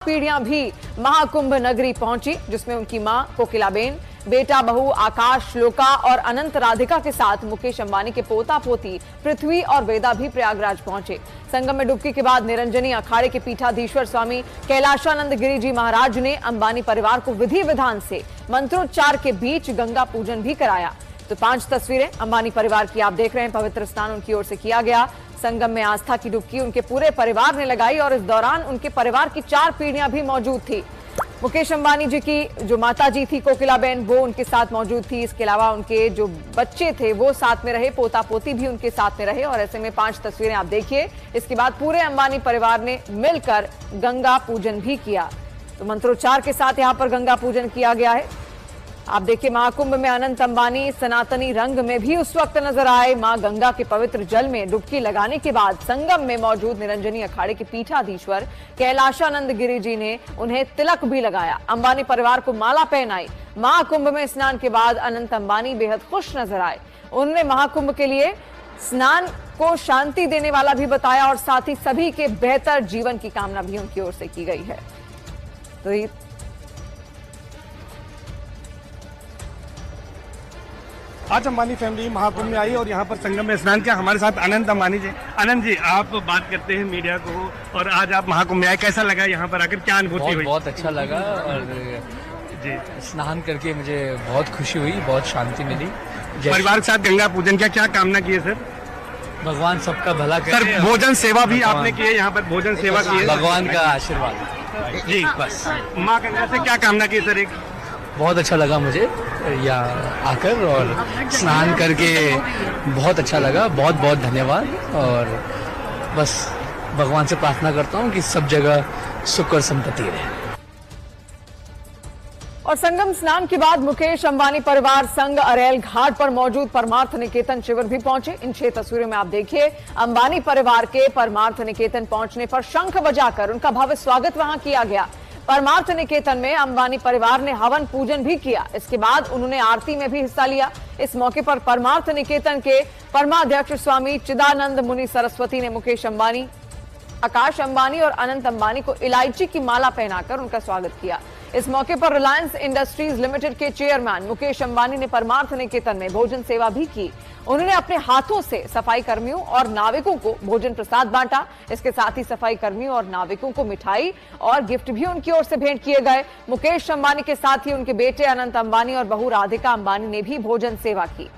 पीढ़ियां भी महाकुंभ नगरी पहुंची, जिसमें उनकी मां कोकिलाबेन, बेटा बहू आकाश, श्लोका और अनंत राधिका के साथ मुकेश अंबानी के पोता पोती पृथ्वी और वेदा भी प्रयागराज पहुंचे। संगम में डुबकी के बाद निरंजनी अखाड़े के पीठाधीश्वर स्वामी कैलाशानंद गिरी जी महाराज ने अंबानी परिवार को विधि विधान से मंत्रोच्चार के बीच गंगा पूजन भी कराया। तो 5 तस्वीरें अंबानी परिवार की आप देख रहे हैं। पवित्र स्नान उनकी ओर से किया गया। संगम में आस्था की डुबकी उनके पूरे परिवार ने लगाई और इस दौरान उनके परिवार की 4 पीढ़ियां भी मौजूद थी। मुकेश अंबानी जी की जो माता जी थी कोकिलाबेन, वो उनके साथ मौजूद थी। इसके अलावा उनके जो बच्चे थे वो साथ में रहे, पोता पोती भी उनके साथ में रहे। और ऐसे में 5 तस्वीरें आप देखिए। इसके बाद पूरे अंबानी परिवार ने मिलकर गंगा पूजन भी किया। तो मंत्रोच्चार के साथ यहाँ पर गंगा पूजन किया गया है। आप देखिए, महाकुंभ में अनंत अंबानी सनातनी रंग में भी उस वक्त नजर आए। मां गंगा के पवित्र जल में डुबकी लगाने के बाद संगम में मौजूद निरंजनी अखाड़े के पीठाधीश्वर कैलाशानंद गिरी जी ने उन्हें तिलक भी लगाया। अंबानी परिवार को माला पहनाई। महाकुंभ में स्नान के बाद अनंत अंबानी बेहद खुश नजर आए। उन्होंने महाकुंभ के लिए स्नान को शांति देने वाला भी बताया और साथ ही सभी के बेहतर जीवन की कामना भी उनकी ओर से की गई है। तो आज अंबानी फैमिली महाकुंभ में आई और यहाँ पर संगम में स्नान किया। हमारे साथ अनंत अंबानी जी। अनंत जी, आप बात करते हैं मीडिया को और आज आप महाकुंभ में आए, कैसा लगा यहाँ पर आकर, क्या अनुभूति हुई? बहुत अच्छा लगा और जी स्नान करके मुझे बहुत खुशी हुई, बहुत शांति मिली। परिवार के साथ गंगा पूजन किया, क्या कामना की है सर? भगवान सबका भला करे। सर, भोजन सेवा भी आपने की है यहाँ पर, भोजन सेवा की है? भगवान का आशीर्वाद जी, बस माँ गंगा से क्या कामना की सर? एक बहुत अच्छा लगा मुझे यहाँ आकर और स्नान करके बहुत अच्छा लगा। बहुत बहुत धन्यवाद और बस भगवान से प्रार्थना करता हूँ कि सब जगह सुख और संपत्ति रहे। और संगम स्नान के बाद मुकेश अंबानी परिवार संग अरेल घाट पर मौजूद परमार्थ निकेतन शिविर भी पहुंचे। इन 6 तस्वीरों में आप देखिए, अंबानी परिवार के परमार्थ निकेतन पहुंचने पर शंख बजाकर उनका भव्य स्वागत वहां किया गया। परमार्थ निकेतन में अंबानी परिवार ने हवन पूजन भी किया। इसके बाद उन्होंने आरती में भी हिस्सा लिया। इस मौके पर परमार्थ निकेतन के परमाध्यक्ष स्वामी चिदानंद मुनि सरस्वती ने मुकेश अंबानी, आकाश अंबानी और अनंत अंबानी को इलायची की माला पहनाकर उनका स्वागत किया। इस मौके पर रिलायंस इंडस्ट्रीज लिमिटेड के चेयरमैन मुकेश अंबानी ने परमार्थ निकेतन में भोजन सेवा भी की। उन्होंने अपने हाथों से सफाई कर्मियों और नाविकों को भोजन प्रसाद बांटा। इसके साथ ही सफाई कर्मियों और नाविकों को मिठाई और गिफ्ट भी उनकी ओर से भेंट किए गए। मुकेश अंबानी के साथ ही उनके बेटे अनंत अंबानी और बहू राधिका अंबानी ने भी भोजन सेवा की।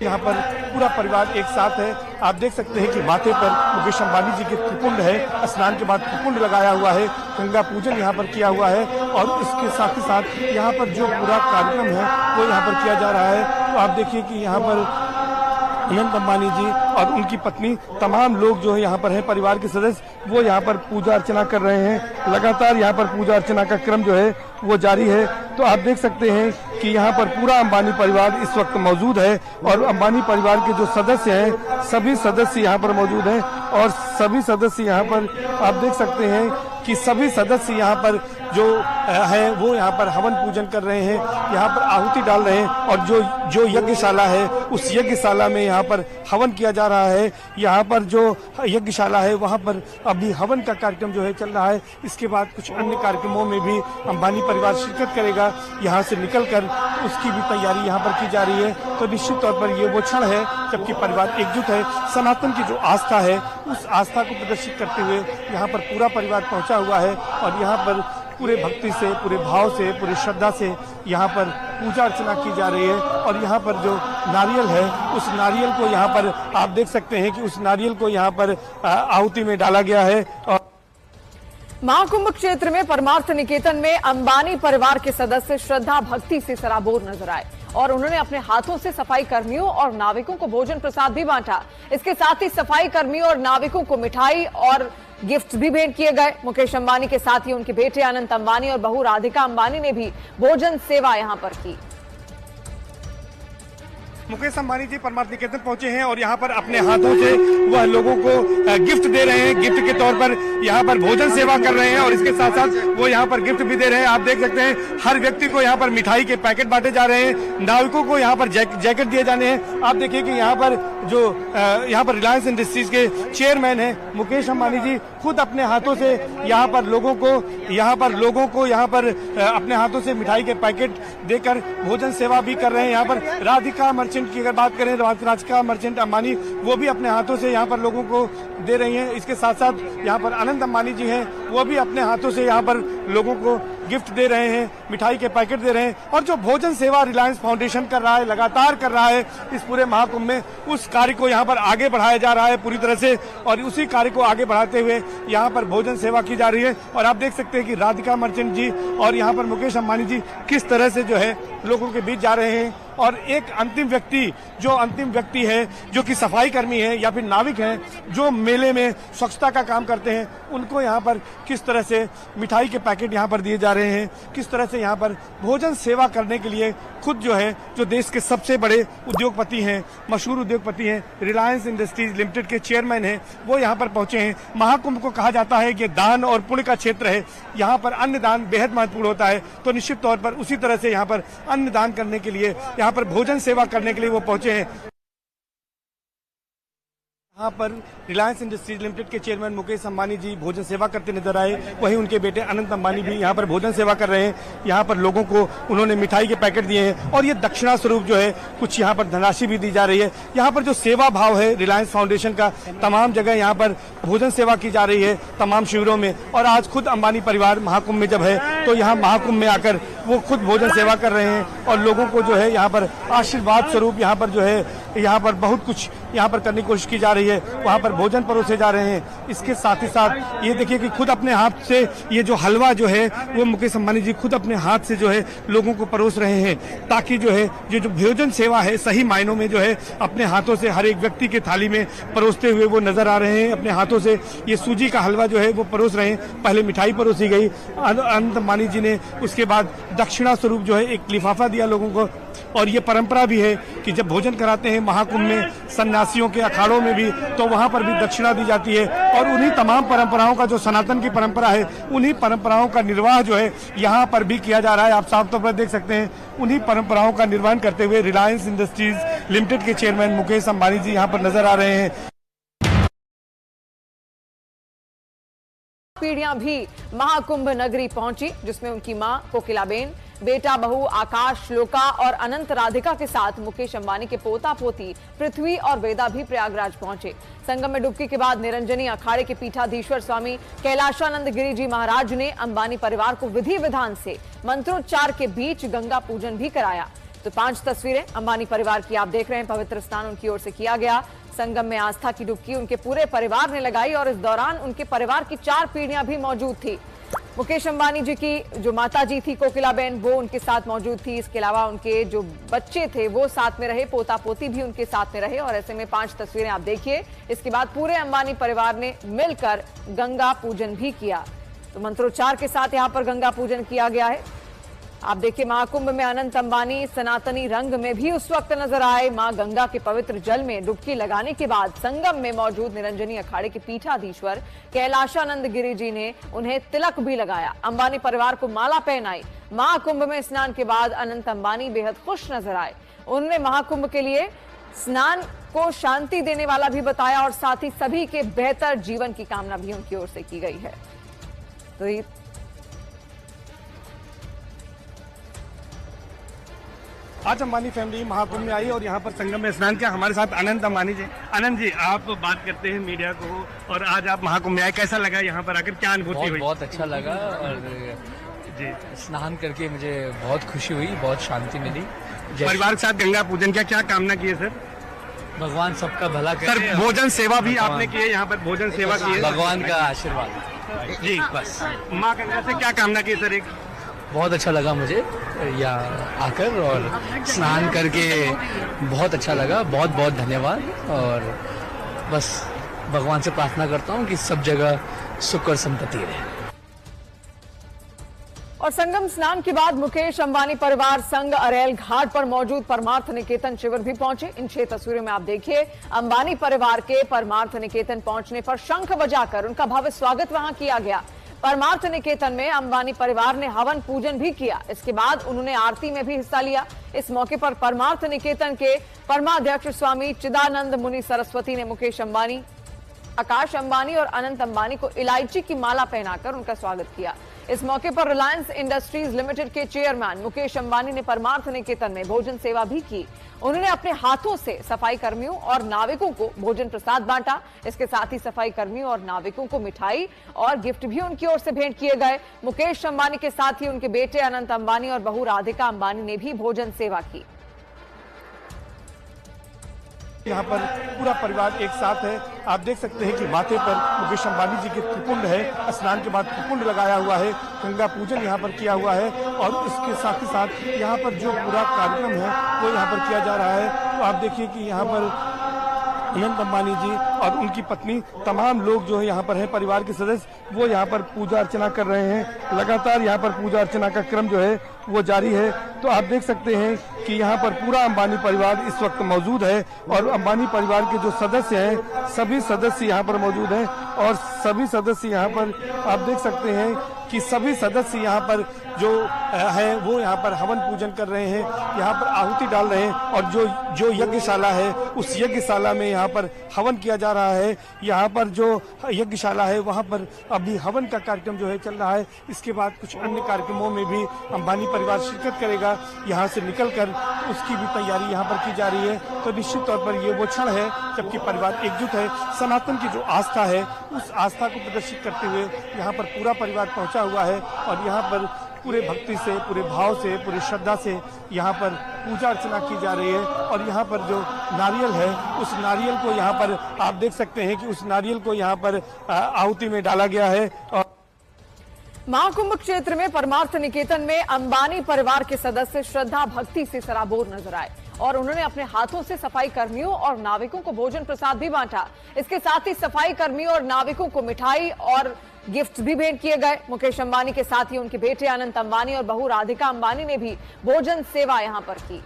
यहाँ पर पूरा परिवार एक साथ है। आप देख सकते हैं कि माथे पर मुकेश अंबानी जी के त्रिपुंड है, स्नान के बाद त्रिपुंड लगाया हुआ है, गंगा पूजन यहाँ पर किया हुआ है और इसके साथ ही साथ यहाँ पर जो पूरा कार्यक्रम है वो यहाँ पर किया जा रहा है। तो आप देखिए कि यहाँ पर अनंत अंबानी जी और उनकी पत्नी, तमाम लोग जो है यहाँ पर हैं, परिवार के सदस्य, वो यहाँ पर पूजा अर्चना कर रहे हैं। लगातार यहाँ पर पूजा अर्चना का क्रम जो है वो जारी है। तो आप देख सकते हैं कि यहाँ पर पूरा अंबानी परिवार इस वक्त मौजूद है और अंबानी परिवार के जो सदस्य हैं, सभी सदस्य यहाँ पर मौजूद हैं और सभी सदस्य यहाँ पर आप देख सकते हैं कि सभी सदस्य यहाँ पर जो है वो यहाँ पर हवन पूजन कर रहे हैं, यहाँ पर आहुति डाल रहे हैं और जो यज्ञशाला है उस यज्ञशाला में यहाँ पर हवन किया जा रहा है। यहाँ पर जो यज्ञशाला है वहाँ पर अभी हवन का कार्यक्रम जो है चल रहा है। इसके बाद कुछ अन्य कार्यक्रमों में भी अंबानी परिवार शिरकत करेगा। यहाँ से निकलकर उसकी भी तैयारी यहाँ पर की जा रही है। तो निश्चित तौर पर ये वो क्षण है जबकि परिवार एकजुट है। सनातन की जो आस्था है उस आस्था को प्रदर्शित करते हुए यहाँ पर पूरा परिवार पहुँचा हुआ है और यहाँ पर पूरे भक्ति से, पूरे भाव से, पूरी श्रद्धा से यहाँ पर पूजा अर्चना की जा रही है। और यहाँ पर जो नारियल है उस नारियल को यहाँ पर आप देख सकते हैं कि उस नारियल को यहाँ पर आहुति में डाला गया है। और महाकुंभ क्षेत्र में परमार्थ निकेतन में अंबानी परिवार के सदस्य श्रद्धा भक्ति से सराबोर नजर आए और उन्होंने अपने हाथों से सफाई कर्मियों और नाविकों को भोजन प्रसाद भी बांटा। इसके साथ ही सफाई कर्मियों और नाविकों को मिठाई और गिफ्ट भी भेंट किए गए। मुकेश अंबानी के साथ ही उनके बेटे अनंत अंबानी और बहू राधिका अंबानी ने भी भोजन सेवा यहां पर की। मुकेश अंबानी जी परमार्थ निकेतन पहुंचे हैं और यहाँ पर अपने हाथों से वह लोगों को गिफ्ट दे रहे हैं। गिफ्ट के तौर पर यहाँ पर भोजन सेवा कर रहे हैं और इसके साथ साथ वो यहाँ पर गिफ्ट भी दे रहे हैं। आप देख सकते हैं हर व्यक्ति को यहाँ पर मिठाई के पैकेट बांटे जा रहे हैं। नाविकों को यहाँ पर जैकेट दिए जाने हैं। आप देखिए कि यहाँ पर जो यहाँ पर रिलायंस इंडस्ट्रीज के चेयरमैन हैं मुकेश अंबानी जी खुद अपने हाथों से यहाँ पर लोगों को अपने हाथों से मिठाई के पैकेट देकर भोजन सेवा भी कर रहे हैं। यहाँ पर राधिका मर्चेंट की अगर बात करें, राधिका मर्चेंट अंबानी वो भी अपने हाथों से यहाँ पर लोगों को दे रही हैं। इसके साथ साथ यहाँ पर अनंत अंबानी जी हैं, वो भी अपने हाथों से यहाँ पर लोगों को गिफ्ट दे रहे हैं, मिठाई के पैकेट दे रहे हैं। और जो भोजन सेवा रिलायंस फाउंडेशन कर रहा है, लगातार कर रहा है इस पूरे महाकुंभ में, उस कार्य को यहाँ पर आगे बढ़ाया जा रहा है पूरी तरह से, और उसी कार्य को आगे बढ़ाते हुए यहाँ पर भोजन सेवा की जा रही है। और आप देख सकते हैं कि राधिका मर्चेंट जी और यहाँ पर मुकेश अंबानी जी किस तरह से जो है लोगों के बीच जा रहे हैं। और एक अंतिम व्यक्ति है जो कि सफाई कर्मी है या फिर नाविक हैं, जो मेले में स्वच्छता का काम करते हैं, उनको यहाँ पर किस तरह से मिठाई के पैकेट यहाँ पर दिए जा रहे हैं, किस तरह से यहाँ पर भोजन सेवा करने के लिए खुद जो है जो देश के सबसे बड़े उद्योगपति हैं, मशहूर उद्योगपति हैं, रिलायंस इंडस्ट्रीज लिमिटेड के चेयरमैन हैं, वो यहाँ पर पहुंचे हैं। महाकुंभ को कहा जाता है कि दान और पुण्य का क्षेत्र है, यहाँ पर अन्न दान बेहद महत्वपूर्ण होता है। तो निश्चित तौर पर उसी तरह से यहाँ पर अन्न दान करने के लिए, यहाँ पर भोजन सेवा करने के लिए वो पहुंचे हैं। यहाँ पर रिलायंस इंडस्ट्रीज लिमिटेड के चेयरमैन मुकेश अंबानी जी भोजन सेवा करते नजर आए, वहीं उनके बेटे अनंत अंबानी भी यहाँ पर भोजन सेवा कर रहे हैं। यहाँ पर लोगों को उन्होंने मिठाई के पैकेट दिए हैं और ये दक्षिणा स्वरूप जो है कुछ यहाँ पर धनराशि भी दी जा रही है। यहाँ पर जो सेवा भाव है रिलायंस फाउंडेशन का, तमाम जगह यहाँ पर भोजन सेवा की जा रही है, तमाम शिविरों में। और आज खुद अंबानी परिवार महाकुंभ में जब है तो यहाँ महाकुंभ में आकर वो खुद भोजन सेवा कर रहे हैं और लोगों को जो है यहाँ पर आशीर्वाद स्वरूप यहाँ पर जो है यहाँ पर बहुत कुछ यहाँ पर करने की कोशिश की जा रही है, वहाँ पर भोजन परोसे जा रहे हैं। इसके साथ ही साथ ये देखिए कि खुद अपने हाथ से ये जो हलवा जो है वो मुकेश अंबानी जी खुद अपने हाथ से जो है लोगों को परोस रहे हैं, ताकि जो है ये जो भोजन सेवा है सही मायनों में जो है अपने हाथों से हर एक व्यक्ति के थाली में परोसते हुए वो नजर आ रहे हैं। अपने हाथों से ये सूजी का हलवा जो है वो परोस रहे हैं। पहले मिठाई परोसी गई अनंत अंबानी जी ने, उसके बाद दक्षिणा स्वरूप जो है एक लिफाफा दिया लोगों को। और ये परंपरा भी है कि जब भोजन कराते हैं महाकुंभ में सन्यासियों के अखाड़ों में भी, तो वहां पर भी दक्षिणा दी जाती है। और उन्हीं तमाम परंपराओं का जो सनातन की परंपरा है, उन्हीं परंपराओं का निर्वाह जो है यहाँ पर भी किया जा रहा है। आप साफ तौर पर देख सकते हैं उन्हीं परंपराओं का निर्वहन करते हुए रिलायंस इंडस्ट्रीज लिमिटेड के चेयरमैन मुकेश अंबानी जी यहाँ पर नजर आ रहे हैं। पीढ़ियां भी महाकुंभ नगरी पहुंची, जिसमें उनकी मां कोकिलाबेन, बेटा बहू आकाश, श्लोका और अनंत राधिका के साथ मुकेश अंबानी के पोता पोती पृथ्वी और वेदा भी प्रयागराज पहुंचे। संगम में डुबकी के बाद निरंजनी अखाड़े के पीठाधीश्वर स्वामी कैलाशानंद गिरी जी महाराज ने अंबानी परिवार को विधि विधान से मंत्रोच्चार के बीच गंगा पूजन भी कराया। तो 5 तस्वीरें अंबानी परिवार की आप देख रहे हैं। पवित्र स्नान उनकी ओर से किया गया। संगम में आस्था की डुबकी उनके पूरे परिवार ने लगाई और इस दौरान उनके परिवार की 4 पीढ़ियां भी मौजूद थी। मुकेश अंबानी जी की जो माता जी थी कोकिलाबेन, वो उनके साथ मौजूद थी। इसके अलावा उनके जो बच्चे थे वो साथ में रहे, पोता पोती भी उनके साथ में रहे। और ऐसे में 5 तस्वीरें आप देखिए। इसके बाद पूरे अंबानी परिवार ने मिलकर गंगा पूजन भी किया। तो मंत्रोच्चार के साथ यहाँ पर गंगा पूजन किया गया है। आप देखिए महाकुंभ में अनंत अंबानी सनातनी रंग में भी उस वक्त नजर आए। मां गंगा के पवित्र जल में डुबकी लगाने के बाद संगम में मौजूद निरंजनी अखाड़े के पीठाधीश्वर कैलाशानंद गिरी जी ने उन्हें तिलक भी लगाया। अंबानी परिवार को माला पहनाई। महाकुंभ में स्नान के बाद अनंत अंबानी बेहद खुश नजर आए। उन्होंने महाकुंभ के लिए स्नान को शांति देने वाला भी बताया और साथ ही सभी के बेहतर जीवन की कामना भी उनकी ओर से की गई है। तो आज अंबानी फैमिली महाकुंभ में आई और यहाँ पर संगम में स्नान किया। हमारे साथ अनंत अंबानी जी। अनंत जी, आप बात करते हैं मीडिया को, और आज आप महाकुंभ में आए, कैसा लगा यहाँ पर आकर, क्या अनुभूति हुई? बहुत अच्छा लगा और जी स्नान करके मुझे बहुत खुशी हुई, बहुत शांति मिली। परिवार के साथ गंगा पूजन किया, क्या कामना की है सर? भगवान सबका भला करे। सर भोजन सेवा भी आपने की है, यहाँ पर भोजन सेवा की है, भगवान का आशीर्वाद जी। बस माँ गंगा से क्या कामना की सर? एक बहुत अच्छा लगा मुझे यहाँ आकर और स्नान करके बहुत अच्छा लगा। बहुत बहुत धन्यवाद। और बस भगवान से प्रार्थना करता हूँ कि सब जगह सुख और संपत्ति रहे। और संगम स्नान के बाद मुकेश अंबानी परिवार संग अरेल घाट पर मौजूद परमार्थ निकेतन शिविर भी पहुंचे। इन 6 तस्वीरों में आप देखिए अंबानी परिवार के परमार्थ निकेतन पहुंचने पर शंख बजाकर उनका भव्य स्वागत वहां किया गया। परमार्थ निकेतन में अंबानी परिवार ने हवन पूजन भी किया। इसके बाद उन्होंने आरती में भी हिस्सा लिया। इस मौके पर परमार्थ निकेतन के परमाध्यक्ष स्वामी चिदानंद मुनि सरस्वती ने मुकेश अंबानी, आकाश अंबानी और अनंत अंबानी को इलायची की माला पहनाकर उनका स्वागत किया। इस मौके पर रिलायंस इंडस्ट्रीज लिमिटेड के चेयरमैन मुकेश अंबानी ने परमार्थ निकेतन में भोजन सेवा भी की। उन्होंने अपने हाथों से सफाई कर्मियों और नाविकों को भोजन प्रसाद बांटा। इसके साथ ही सफाई कर्मियों और नाविकों को मिठाई और गिफ्ट भी उनकी ओर से भेंट किए गए। मुकेश अंबानी के साथ ही उनके बेटे अनंत अंबानी और बहू राधिका अंबानी ने भी भोजन सेवा की। यहाँ पर पूरा परिवार एक साथ है। आप देख सकते हैं कि माथे पर मुकेश अंबानी जी के त्रिपुंड है, स्नान के बाद त्रिपुंड लगाया हुआ है, गंगा पूजन यहाँ पर किया हुआ है और इसके साथ ही साथ यहाँ पर जो पूरा कार्यक्रम है वो यहाँ पर किया जा रहा है। तो आप देखिए कि यहाँ पर अनंत अंबानी जी और उनकी पत्नी, तमाम लोग जो है यहाँ पर हैं, परिवार के सदस्य, वो यहाँ पर पूजा अर्चना कर रहे हैं। लगातार यहाँ पर पूजा अर्चना का क्रम जो है वो जारी है। तो आप देख सकते हैं कि यहाँ पर पूरा अंबानी परिवार इस वक्त मौजूद है और अंबानी परिवार के जो सदस्य हैं सभी सदस्य यहाँ पर मौजूद हैं और सभी सदस्य यहाँ पर आप देख सकते हैं कि सभी सदस्य यहाँ पर जो है वो यहाँ पर हवन पूजन कर रहे हैं, यहाँ पर आहुति डाल रहे हैं और जो यज्ञशाला है उस यज्ञशाला में यहाँ पर हवन किया जा रहा है। यहाँ पर जो यज्ञशाला है वहाँ पर अभी हवन का कार्यक्रम जो है चल रहा है। इसके बाद कुछ अन्य कार्यक्रमों में भी अंबानी परिवार शिरकत करेगा। यहाँ से निकलकर उसकी भी तैयारी यहाँ पर की जा रही है। तो निश्चित तौर पर ये वो क्षण है जबकि परिवार एकजुट है। सनातन की जो आस्था है उस आस्था को प्रदर्शित करते हुए यहाँ पर पूरा परिवार पहुँचा हुआ है और यहाँ पर पूरे भक्ति से, पूरे भाव से, पूरी श्रद्धा से यहाँ पर पूजा अर्चना की जा रही है। और यहाँ पर जो नारियल है उस नारियल को यहाँ पर आप देख सकते हैं कि उस नारियल को यहाँ पर आहुति में डाला गया है। और महाकुंभ क्षेत्र में परमार्थ निकेतन में अंबानी परिवार के सदस्य श्रद्धा भक्ति से सराबोर नजर आए और उन्होंने अपने हाथों से सफाई कर्मियों और नाविकों को भोजन प्रसाद भी बांटा। इसके साथ ही सफाई कर्मियों और नाविकों को मिठाई और गिफ्ट भी भेंट किए गए। मुकेश अंबानी के साथ ही उनके बेटे अनंत अंबानी और बहू राधिका अंबानी ने भी भोजन सेवा यहां पर की।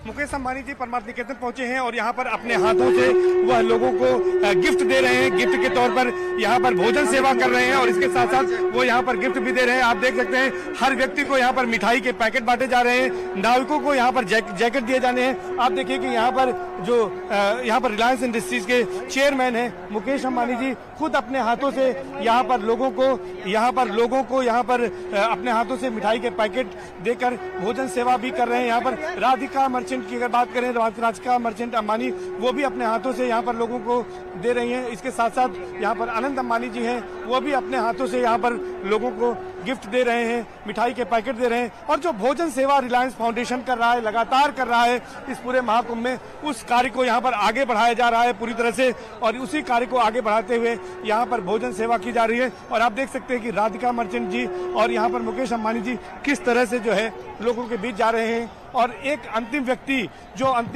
मुकेश अंबानी जी परमार्थ निकेतन पहुंचे हैं और यहाँ पर अपने हाथों से वह लोगों को गिफ्ट दे रहे हैं। गिफ्ट के तौर पर यहाँ पर भोजन सेवा कर रहे हैं और इसके साथ साथ वो यहाँ पर गिफ्ट भी दे रहे हैं। आप देख सकते हैं हर व्यक्ति को यहाँ पर मिठाई के पैकेट बांटे जा रहे हैं, नाविकों को यहाँ पर जैकेट दिए जाने हैं। आप देखिए कि यहाँ पर जो यहाँ पर रिलायंस इंडस्ट्रीज के चेयरमैन हैं मुकेश अंबानी जी खुद अपने हाथों से यहाँ पर लोगों को अपने हाथों से मिठाई के पैकेट देकर भोजन सेवा भी कर रहे हैं। यहाँ पर राधिका मर्चेंट की अगर बात करें, राधिका मर्चेंट अंबानी वो भी अपने हाथों से यहाँ पर लोगों को दे रही हैं। इसके साथ साथ यहाँ पर अनंत अंबानी जी हैं, वो भी अपने हाथों से यहाँ पर लोगों को गिफ्ट दे रहे हैं, मिठाई के पैकेट दे रहे हैं। और जो भोजन सेवा रिलायंस फाउंडेशन कर रहा है, लगातार कर रहा है इस पूरे महाकुंभ में, उस कार्य को यहाँ पर आगे बढ़ाया जा रहा है पूरी तरह से और उसी कार्य को आगे बढ़ाते हुए यहाँ पर भोजन सेवा की जा रही है। और आप देख सकते हैं कि राधिका मर्चेंट जी और यहाँ पर मुकेश अंबानी जी किस तरह से जो है लोगों के बीच जा रहे हैं। और एक अंतिम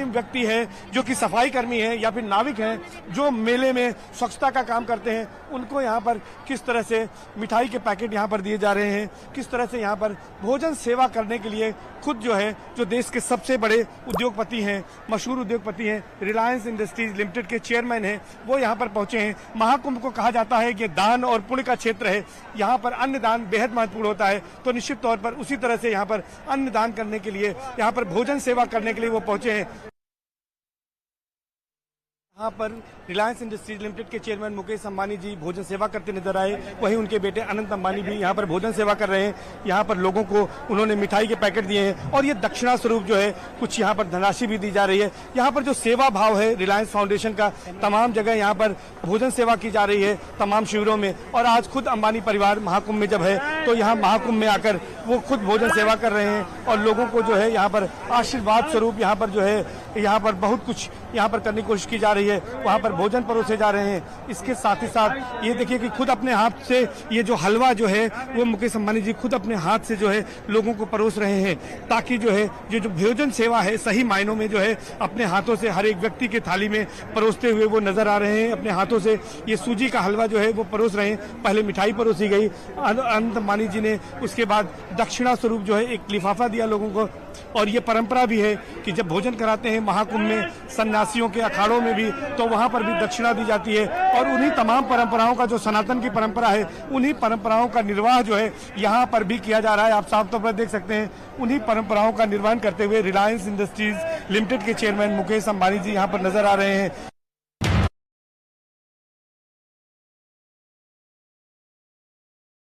व्यक्ति है जो कि सफाई कर्मी है या फिर नाविक हैं जो मेले में स्वच्छता का काम करते हैं, उनको यहाँ पर किस तरह से मिठाई के पैकेट यहाँ पर दिए जा रहे हैं, किस तरह से यहाँ पर भोजन सेवा करने के लिए खुद जो है जो देश के सबसे बड़े उद्योगपति हैं, मशहूर उद्योगपति हैं, रिलायंस इंडस्ट्रीज लिमिटेड के चेयरमैन हैं, वो यहाँ पर पहुंचे हैं। महाकुंभ को कहा जाता है कि दान और पुण्य का क्षेत्र है, यहाँ पर अन्न दान बेहद महत्वपूर्ण होता है। तो निश्चित तौर पर उसी तरह से यहाँ पर अन्न दान करने के लिए, यहाँ पर भोजन सेवा करने के लिए वो पहुंचे हैं। यहाँ पर रिलायंस इंडस्ट्रीज लिमिटेड के चेयरमैन मुकेश अंबानी जी भोजन सेवा करते नजर आए, वहीं उनके बेटे अनंत अंबानी भी यहाँ पर भोजन सेवा कर रहे हैं। यहाँ पर लोगों को उन्होंने मिठाई के पैकेट दिए हैं और ये दक्षिणा स्वरूप जो है कुछ यहाँ पर धनराशि भी दी जा रही है। यहाँ पर जो सेवा भाव है रिलायंस फाउंडेशन का, तमाम जगह यहाँ पर भोजन सेवा की जा रही है तमाम शिविरों में। और आज खुद अंबानी परिवार महाकुंभ में जब है तो यहाँ महाकुंभ में आकर वो खुद भोजन सेवा कर रहे हैं और लोगों को जो है यहाँ पर आशीर्वाद स्वरूप यहाँ पर जो है यहाँ पर बहुत कुछ यहाँ पर करने की कोशिश की जा रही है, वहाँ पर भोजन परोसे जा रहे हैं। इसके साथ ही साथ ये देखिए कि खुद अपने हाथ से ये जो हलवा जो है वो मुकेश अंबानी जी खुद अपने हाथ से जो है लोगों को परोस रहे हैं, ताकि जो है ये जो भोजन सेवा है सही मायनों में जो है अपने हाथों से हर एक व्यक्ति के थाली में परोसते हुए वो नजर आ रहे हैं। अपने हाथों से ये सूजी का हलवा जो है वो परोस रहे हैं। पहले मिठाई परोसी गई, अनंत अंबानी अंबानी जी ने उसके बाद दक्षिणा स्वरूप जो है एक लिफाफा दिया लोगों को। और ये परंपरा भी है कि जब भोजन कराते हैं महाकुंभ में सन्यासियों के अखाड़ों में भी, तो वहां पर भी दक्षिणा दी जाती है। और उन्हीं तमाम परंपराओं का जो सनातन की परंपरा है, उन्हीं परंपराओं का निर्वाह जो है यहाँ पर भी किया जा रहा है। आप साफ तौर पर देख सकते हैं, उन्हीं परंपराओं का निर्वहन करते हुए रिलायंस इंडस्ट्रीज लिमिटेड के चेयरमैन मुकेश अंबानी जी यहाँ पर नजर आ रहे हैं।